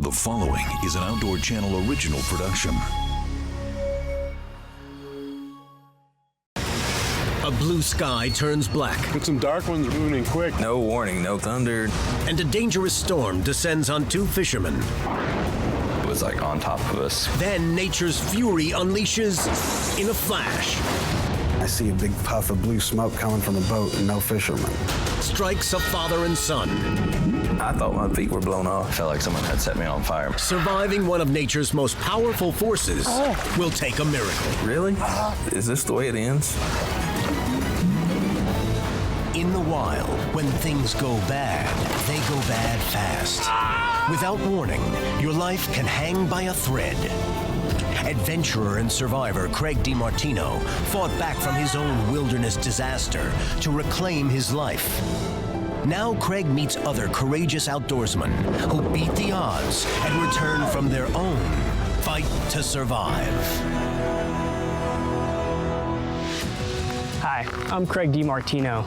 The following is an Outdoor Channel original production. A blue sky turns black. But some dark ones are moving in quick. No warning, no thunder. And a dangerous storm descends on two fishermen. It was like on top of us. Then nature's fury unleashes in a flash. I see a big puff of blue smoke coming from the boat and no fishermen. Strikes a father and son. I thought my feet were blown off. Felt like someone had set me on fire. Surviving one of nature's most powerful forces will take a miracle. Really? Is this the way it ends? In the wild, when things go bad, they go bad fast. Without warning, your life can hang by a thread. Adventurer and survivor Craig DiMartino fought back from his own wilderness disaster to reclaim his life. Now Craig meets other courageous outdoorsmen who beat the odds and return from their own fight to survive. Hi, I'm Craig DiMartino.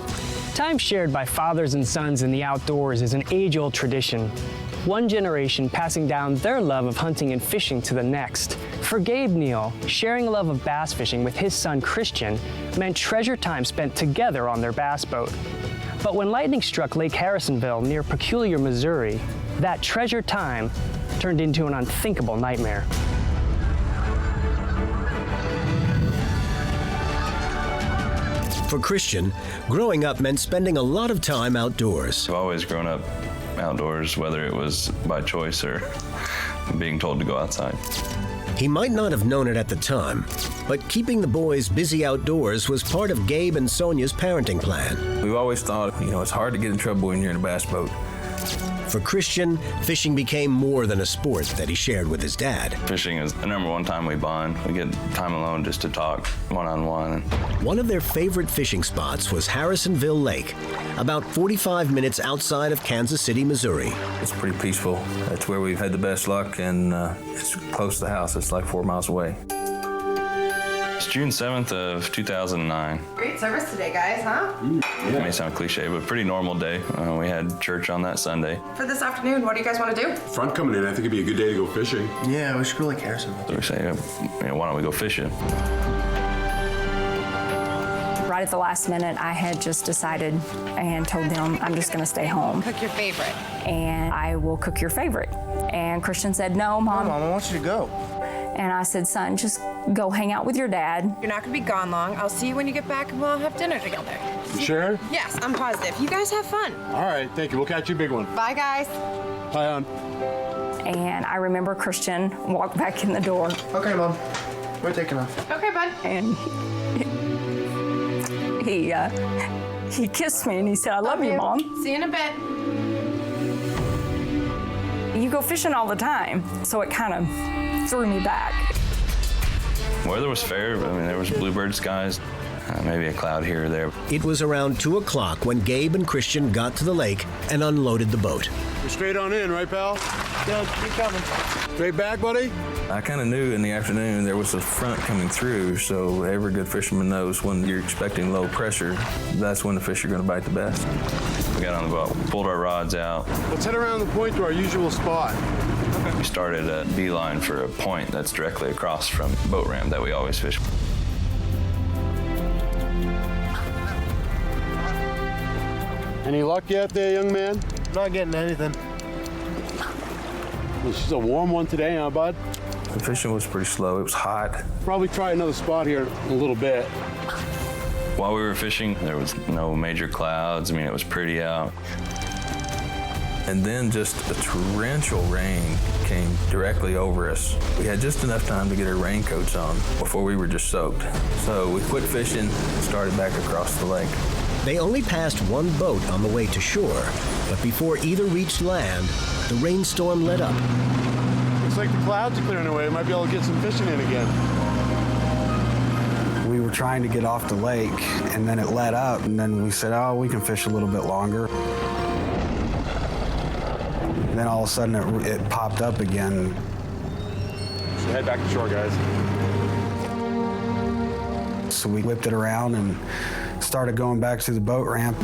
Time shared by fathers and sons in the outdoors is an age-old tradition. One generation passing down their love of hunting and fishing to the next. For Gabe Neal, sharing a love of bass fishing with his son Christian meant treasure time spent together on their bass boat. But when lightning struck Lake Harrisonville near Peculiar, Missouri, that treasure time turned into an unthinkable nightmare. For Christian, growing up meant spending a lot of time outdoors. I've always grown up outdoors, whether it was by choice or being told to go outside. He might not have known it at the time, but keeping the boys busy outdoors was part of Gabe and Sonia's parenting plan. We've always thought, it's hard to get in trouble when you're in a bass boat. For Christian, fishing became more than a sport that he shared with his dad. Fishing is the number one time we bond. We get time alone just to talk one-on-one. One of their favorite fishing spots was Harrisonville Lake, about 45 minutes outside of Kansas City, Missouri. It's pretty peaceful. That's where we've had the best luck, and it's close to the house. It's like 4 miles away. It's June 7th of 2009. Great service today, guys, huh? It may sound cliche, but pretty normal day. We had church on that Sunday. For this afternoon, what do you guys want to do? Front coming in, I think it'd be a good day to go fishing. Yeah, we should go like Harrisonville. So we say, why don't we go fishing? Right at the last minute, I had just decided and told them I'm just going to stay home. Cook your favorite. And I will cook your favorite. And Christian said, no, Mom. No, Mom, I want you to go. And I said, son, just go hang out with your dad. You're not going to be gone long. I'll see you when you get back and we'll have dinner together. You sure? Yes, I'm positive. You guys have fun. All right, thank you. We'll catch you a big one. Bye, guys. Bye, hon. And I remember Christian walked back in the door. Okay, Mom. We're taking off. Okay, bud. And he kissed me and he said, I love you, Mom. See you in a bit. You go fishing all the time. So it kind of threw me back. Weather was fair. There was bluebird skies, maybe a cloud here or there. It was around 2 o'clock when Gabe and Christian got to the lake and unloaded the boat. We're straight on in, right, pal? Yeah, keep coming. Straight back, buddy? I kind of knew in the afternoon there was a front coming through, so every good fisherman knows when you're expecting low pressure, that's when the fish are going to bite the best. We got on the boat, pulled our rods out. Let's head around the point to our usual spot. We started a beeline for a point that's directly across from the boat ramp that we always fish. Any luck yet there, young man? Not getting anything. It's just a warm one today, huh, bud? The fishing was pretty slow. It was hot. Probably try another spot here in a little bit. While we were fishing, there was no major clouds. It was pretty out. And then just a torrential rain came directly over us. We had just enough time to get our raincoats on before we were just soaked. So we quit fishing and started back across the lake. They only passed one boat on the way to shore, but before either reached land, the rainstorm let up. Looks like the clouds are clearing away. Might be able to get some fishing in again. We were trying to get off the lake, and then it let up, and then we said, we can fish a little bit longer. And then all of a sudden it popped up again. So head back to shore, guys. So we whipped it around and started going back to the boat ramp.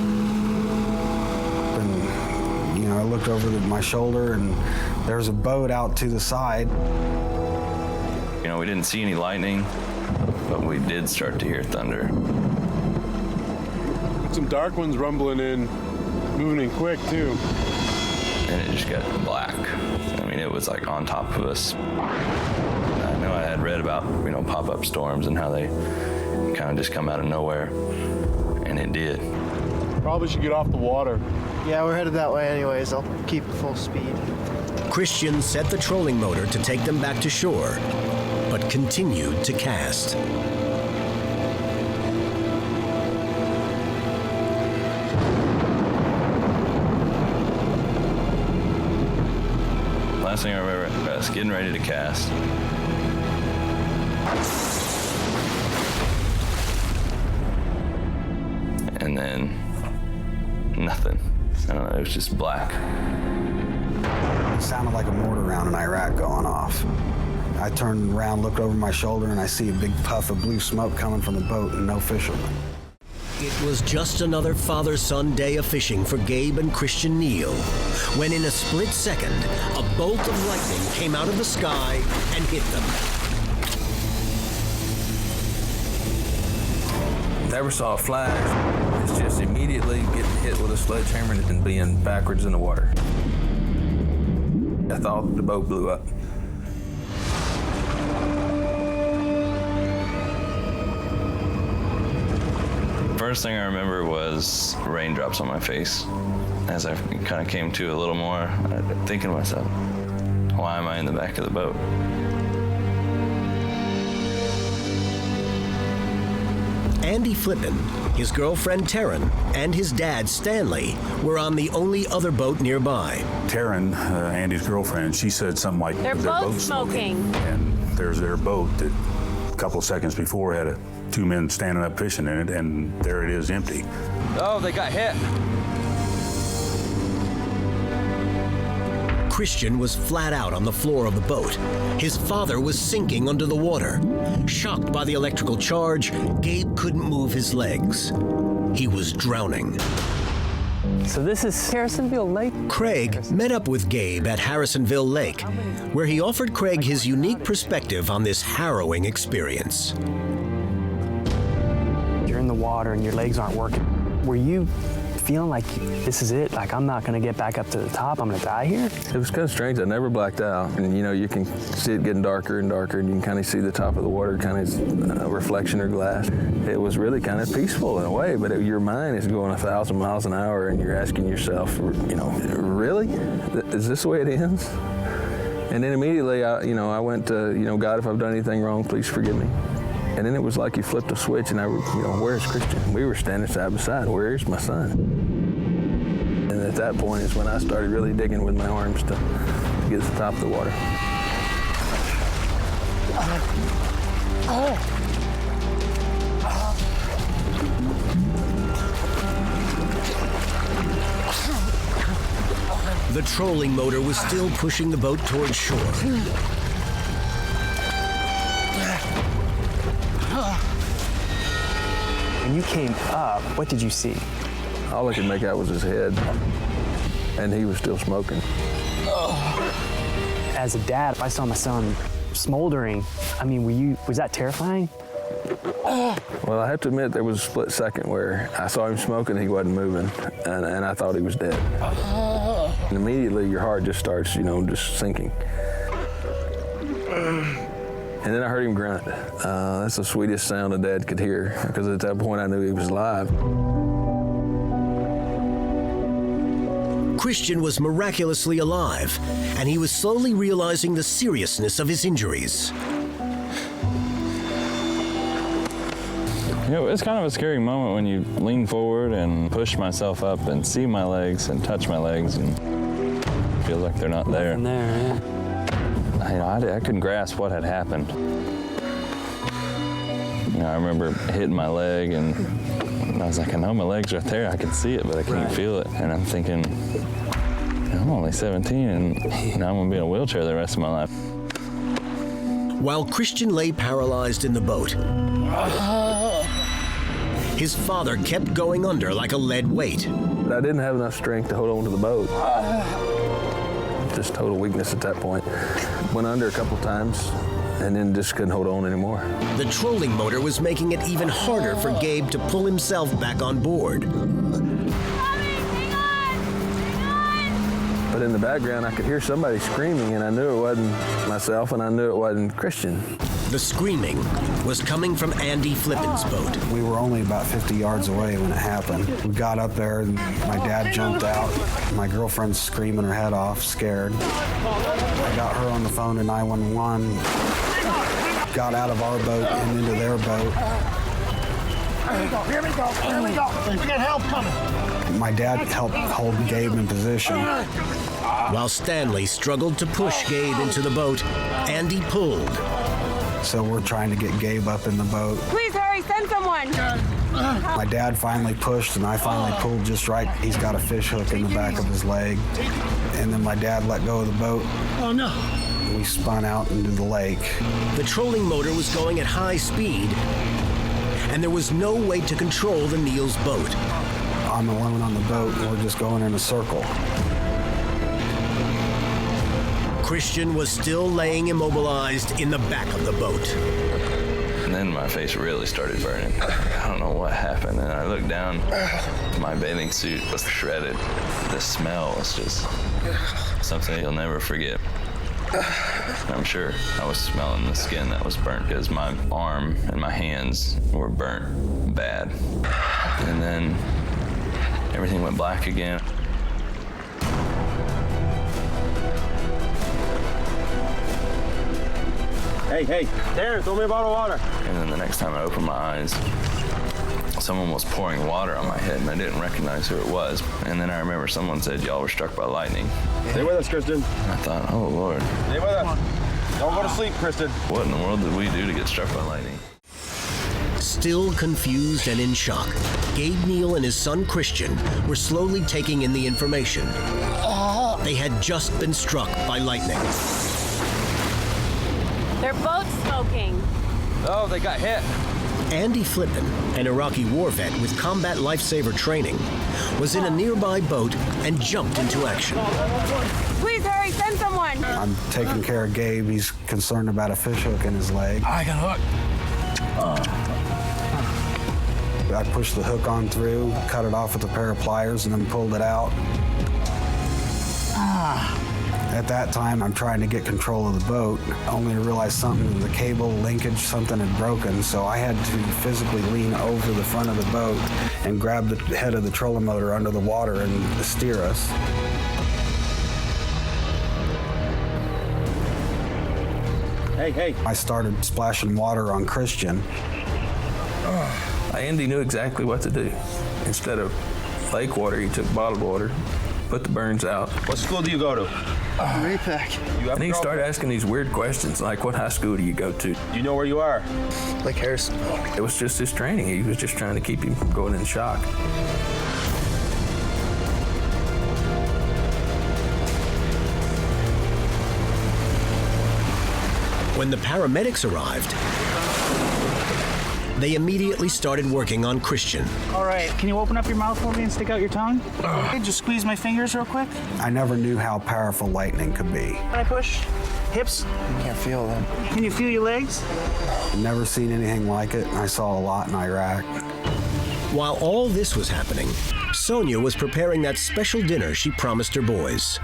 And, it looked over my shoulder, and there's a boat out to the side. You know, we didn't see any lightning, but we did start to hear thunder. Some dark ones rumbling in, moving in quick too. And it just got black. I mean, it was like on top of us. I know I had read about, you know, pop-up storms and how they kind of just come out of nowhere, and it did. Probably should get off the water. Yeah, we're headed that way anyways. I'll keep full speed. Christian set the trolling motor to take them back to shore, but continued to cast. Last thing I remember, I was getting ready to cast. And then nothing. I don't know, it was just black. It sounded like a mortar round in Iraq going off. I turned around, looked over my shoulder, and I see a big puff of blue smoke coming from the boat and no fishermen. It was just another father-son day of fishing for Gabe and Christian Neal, when in a split second, a bolt of lightning came out of the sky and hit them. Never saw a flash. It's just immediately getting hit with a sledgehammer and being backwards in the water. I thought the boat blew up. First thing I remember was raindrops on my face. As I kind of came to a little more, I'm thinking to myself, why am I in the back of the boat? Andy Flippen, his girlfriend Taren, and his dad Stanley were on the only other boat nearby. Taren, Andy's girlfriend, she said something like they're both smoking. And there's their boat that a couple of seconds before had two men standing up fishing in it, and there it is empty. Oh, they got hit. Christian was flat out on the floor of the boat. His father was sinking under the water. Shocked by the electrical charge, Gabe couldn't move his legs. He was drowning. So this is Harrisonville Lake? Craig met up with Gabe at Harrisonville Lake, where he offered Craig his unique perspective on this harrowing experience. You're in the water and your legs aren't working. Were you feeling like this is it? Like, I'm not gonna get back up to the top, I'm gonna die here? It was kind of strange. I never blacked out. And you know, you can see it getting darker and darker, and you can kind of see the top of the water, kind of reflection or glass. It was really kind of peaceful in a way, but your mind is going 1,000 miles an hour, and you're asking yourself, you know, really? Is this the way it ends? And then immediately, I went to, God, if I've done anything wrong, please forgive me. And then it was like you flipped a switch, and where's Christian? We were standing side by side. Where's my son? And at that point is when I started really digging with my arms to get to the top of the water. The trolling motor was still pushing the boat towards shore. When you came up, what did you see? All I could make out was his head, and he was still smoking. As a dad, if I saw my son smoldering, I mean, was that terrifying? Well, I have to admit, there was a split second where I saw him smoking, he wasn't moving, and I thought he was dead. And immediately your heart just starts, just sinking. And then I heard him grunt. That's the sweetest sound a dad could hear, because at that point I knew he was alive. Christian was miraculously alive, and he was slowly realizing the seriousness of his injuries. It's kind of a scary moment when you lean forward and push myself up and see my legs and touch my legs and feel like they're not there. Nothing there, yeah. I couldn't grasp what had happened. I remember hitting my leg, and I was like, I know my leg's right there. I can see it, but I can't feel it. And I'm thinking, I'm only 17, and now I'm going to be in a wheelchair the rest of my life. While Christian lay paralyzed in the boat, his father kept going under like a lead weight. I didn't have enough strength to hold on to the boat. just total weakness at that point. Went under a couple times and then just couldn't hold on anymore. The trolling motor was making it even harder for Gabe to pull himself back on board. But in the background, I could hear somebody screaming, and I knew it wasn't myself, and I knew it wasn't Christian. The screaming was coming from Andy Flippen's boat. We were only about 50 yards away when it happened. We got up there, and my dad jumped out. My girlfriend's screaming her head off, scared. I got her on the phone to 911, got out of our boat and into their boat. Here we go, here we go, here we go. We got help coming. My dad helped hold Gabe in position. While Stanley struggled to push Gabe into the boat, Andy pulled. So we're trying to get Gabe up in the boat. Please hurry, send someone. My dad finally pushed, and I finally pulled just right. He's got a fish hook in the back of his leg. And then my dad let go of the boat. Oh, no. We spun out into the lake. The trolling motor was going at high speed, and there was no way to control the Neal's boat. I'm alone on the boat, and we're just going in a circle. Christian was still laying immobilized in the back of the boat. And then my face really started burning. I don't know what happened, and I looked down. My bathing suit was shredded. The smell was just something you'll never forget. I'm sure I was smelling the skin that was burnt because my arm and my hands were burnt bad. And then everything went black again. Hey, Taren, throw me a bottle of water. And then the next time I opened my eyes, someone was pouring water on my head, and I didn't recognize who it was. And then I remember someone said, y'all were struck by lightning. Stay with us, Kristen. I thought, oh, Lord. Stay with us. Don't go to sleep, Kristen. What in the world did we do to get struck by lightning? Still confused and in shock, Gabe Neal and his son Christian were slowly taking in the information. They had just been struck by lightning. Their boat's smoking. Oh, they got hit. Andy Flippen, an Iraqi war vet with combat lifesaver training, was in a nearby boat and jumped into action. Please hurry, send someone. I'm taking care of Gabe. He's concerned about a fish hook in his leg. I got a hook. I pushed the hook on through, cut it off with a pair of pliers, and then pulled it out. At that time, I'm trying to get control of the boat, only to realize something, the cable linkage, something had broken, so I had to physically lean over the front of the boat and grab the head of the trolling motor under the water and steer us. Hey. I started splashing water on Christian. Andy knew exactly what to do. Instead of lake water, he took bottled water, put the burns out. What school do you go to? Repack. And he started asking these weird questions, like, what high school do you go to? Do you know where you are? Lake Harrisonville. It was just his training. He was just trying to keep him from going in shock. When the paramedics arrived, they immediately started working on Christian. All right, can you open up your mouth for me and stick out your tongue? Okay, just squeeze my fingers real quick. I never knew how powerful lightning could be. Can I push? Hips? Can't feel them. Can you feel your legs? Never seen anything like it. I saw a lot in Iraq. While all this was happening, Sonia was preparing that special dinner she promised her boys.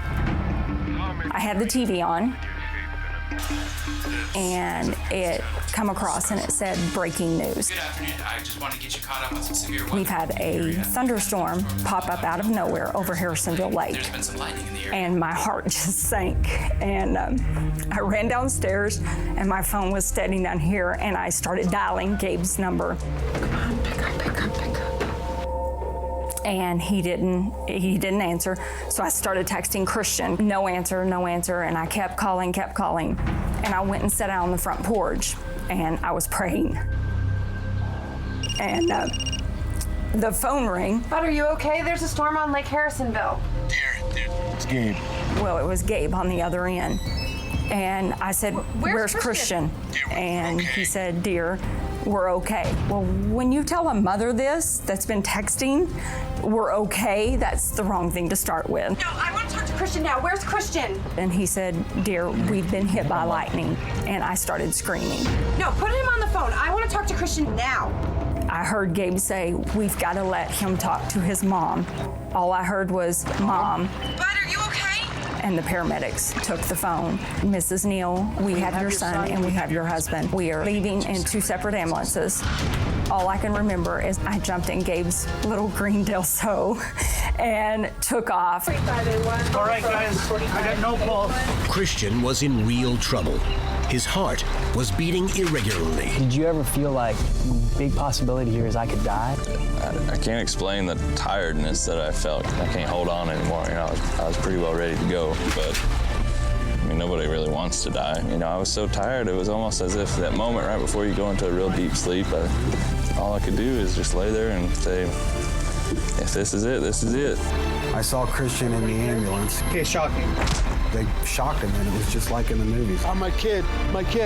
I had the TV on, and it come across and it said breaking news. Good afternoon. I just want to get you caught up on some severe weather. We've had a thunderstorm pop up out of nowhere over Harrisonville Lake. There's been some lightning in the area. And my heart just sank. And I ran downstairs and my phone was standing down here and I started dialing Gabe's number. Come on, pick up. And he didn't answer. So I started texting Christian, no answer. And I kept calling. And I went and sat out on the front porch and I was praying. And the phone rang. Bud, are you okay? There's a storm on Lake Harrisonville. Dear, it's Gabe. Well, it was Gabe on the other end. And I said, where's Christian? And he said, dear, we're okay. Well, when you tell a mother this, that's been texting, we're okay, that's the wrong thing to start with. No, I want to talk to Christian now. Where's Christian? And he said, dear, we've been hit by lightning. And I started screaming. No, put him on the phone. I want to talk to Christian now. I heard Gabe say, we've got to let him talk to his mom. All I heard was, Mom. Bud, are you okay? And the paramedics took the phone. Mrs. Neal, we have your son and we have your husband. We are leaving in 2 separate ambulances. All I can remember is I jumped in Gabe's little green Del Sol and took off. All right, guys, I got no pulse. Christian was in real trouble. His heart was beating irregularly. Did you ever feel like big possibility here is I could die? I can't explain the tiredness that I felt. I can't hold on anymore. You know, I was pretty well ready to go, but I mean, nobody really wants to die. You know, I was so tired, it was almost as if that moment right before you go into a real deep sleep, all I could do is just lay there and say, if this is it, this is it. I saw Christian in the ambulance. Okay, shocking. They shocked him, and it was just like in the movies. Oh, my kid,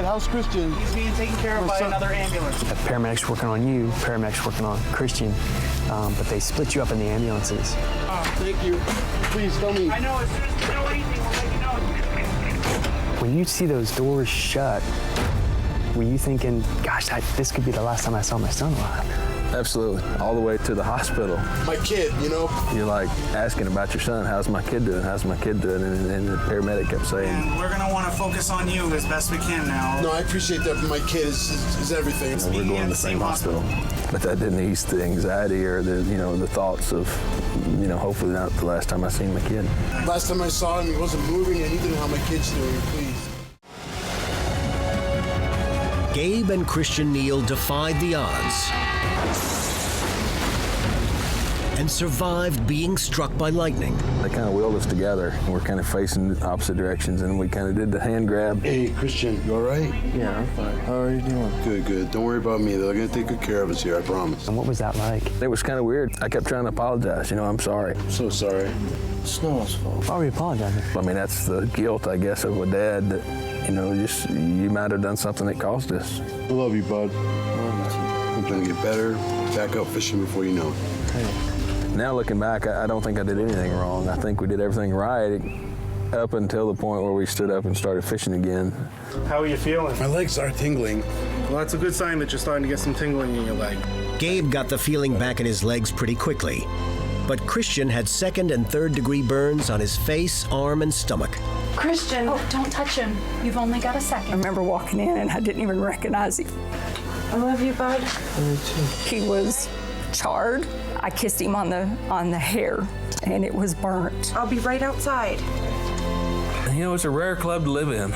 how's Christian? He's being taken care of by another ambulance. Paramedics working on you, paramedics working on Christian, but they split you up in the ambulances. Oh, thank you. Please tell me. I know, as soon as we know anything, we'll let you know. When you see those doors shut, were you thinking, gosh, this could be the last time I saw my son alive? Absolutely. All the way to the hospital. My kid, you know? You're like asking about your son. How's my kid doing? How's my kid doing? And the paramedic kept saying, And we're going to want to focus on you as best we can now. No, I appreciate that, but my kid is everything. we're going to the same hospital. But that didn't ease the anxiety or the thoughts of, hopefully not the last time I seen my kid. Last time I saw him, he wasn't moving, and he didn't know how my kid's doing, please. Gabe and Christian Neal defied the odds and survived being struck by lightning. They kind of wheeled us together. We're kind of facing opposite directions, and we kind of did the hand grab. Hey, Christian, you all right? Yeah, I'm fine. How are you doing? Good, good. Don't worry about me. They're going to take good care of us here, I promise. And what was that like? It was kind of weird. I kept trying to apologize. I'm sorry. I'm so sorry. It's no one's fault. Why were you apologizing? I mean, that's the guilt, I guess, of a dad that, you might have done something that caused this. I love you, bud. I'm going to get better, back out fishing before you know it. Hey. Now looking back, I don't think I did anything wrong. I think we did everything right up until the point where we stood up and started fishing again. How are you feeling? My legs are tingling. Well, that's a good sign that you're starting to get some tingling in your leg. Gabe got the feeling back in his legs pretty quickly, but Christian had 2nd and 3rd degree burns on his face, arm, and stomach. Christian. Oh, don't touch him. You've only got a second. I remember walking in and I didn't even recognize him. I love you, bud. He was charred. I kissed him on the hair, and it was burnt. I'll be right outside. It's a rare club to live in.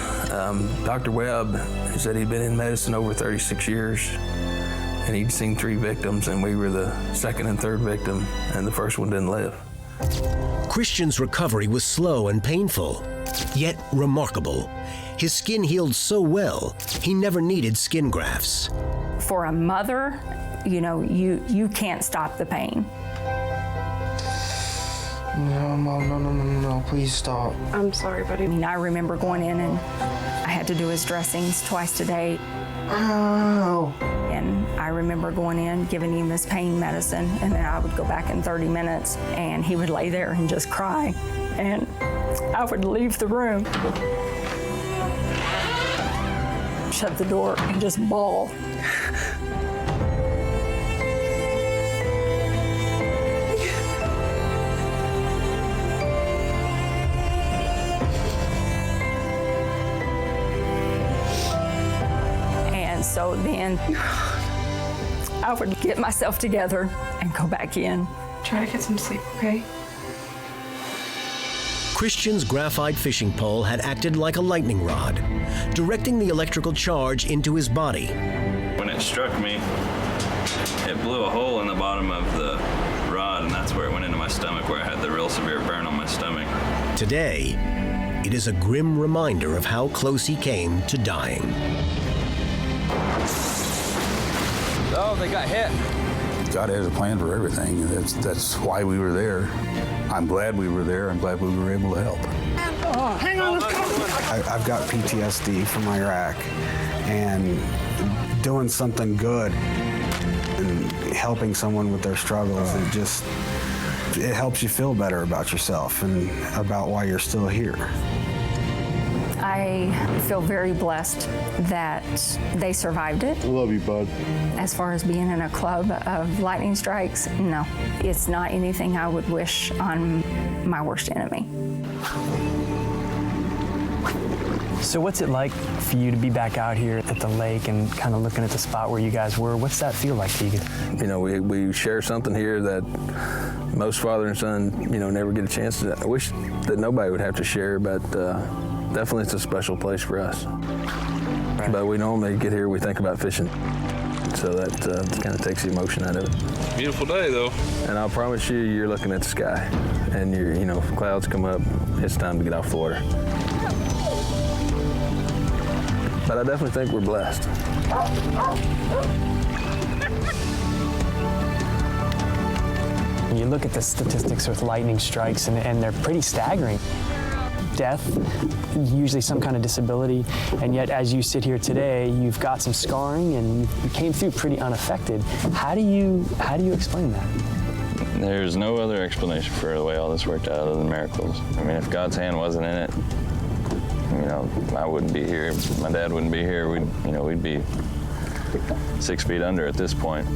Dr. Webb, he said he'd been in medicine over 36 years, and he'd seen 3 victims, and we were the 2nd and 3rd victim, and the first one didn't live. Christian's recovery was slow and painful, yet remarkable. His skin healed so well, he never needed skin grafts. For a mother, you can't stop the pain. No, Mom, no, please stop. I'm sorry, buddy. I remember going in and I had to do his dressings twice a day. Ow. And I remember going in, giving him his pain medicine, and then I would go back in 30 minutes, and he would lay there and just cry. And I would leave the room, shut the door, and just bawl. So then I would get myself together and go back in. Try to get some sleep, okay? Christian's graphite fishing pole had acted like a lightning rod, directing the electrical charge into his body. When it struck me, it blew a hole in the bottom of the rod, and that's where it went into my stomach, where I had the real severe burn on my stomach. Today, it is a grim reminder of how close he came to dying. Oh, they got hit. God has a plan for everything. That's why we were there. I'm glad we were there. I'm glad we were able to help. Oh, hang on, let's go. I've got PTSD from Iraq, and doing something good and helping someone with their struggles, It helps you feel better about yourself and about why you're still here. I feel very blessed that they survived it. Love you, bud. As far as being in a club of lightning strikes, no. It's not anything I would wish on my worst enemy. So what's it like for you to be back out here at the lake and kind of looking at the spot where you guys were? What's that feel like, Keegan? You know, we share something here that most father and son, you know, never get a chance to. I wish that nobody would have to share, but definitely it's a special place for us. Right. But we normally get here, we think about fishing. So that kind of takes the emotion out of it. Beautiful day, though. And I'll promise you, you're looking at the sky, and you know, clouds come up, it's time to get off the water. But I definitely think we're blessed. You look at the statistics with lightning strikes, and they're pretty staggering. Death, usually some kind of disability, and yet as you sit here today, you've got some scarring and you came through pretty unaffected. How do you explain that? There's no other explanation for the way all this worked out other than miracles. I mean, if God's hand wasn't in it, you know, I wouldn't be here. My dad wouldn't be here. We'd be 6 feet under at this point.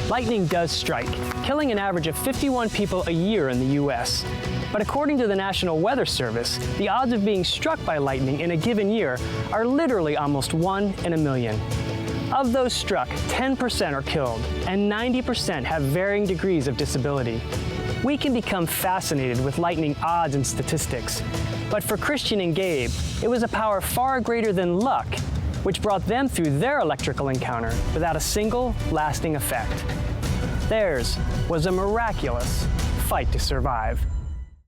Lightning does strike, killing an average of 51 people a year in the U.S. But according to the National Weather Service, the odds of being struck by lightning in a given year are literally almost 1 in a million. Of those struck, 10% are killed, and 90% have varying degrees of disability. We can become fascinated with lightning odds and statistics, but for Christian and Gabe, it was a power far greater than luck, which brought them through their electrical encounter without a single lasting effect. Theirs was a miraculous fight to survive.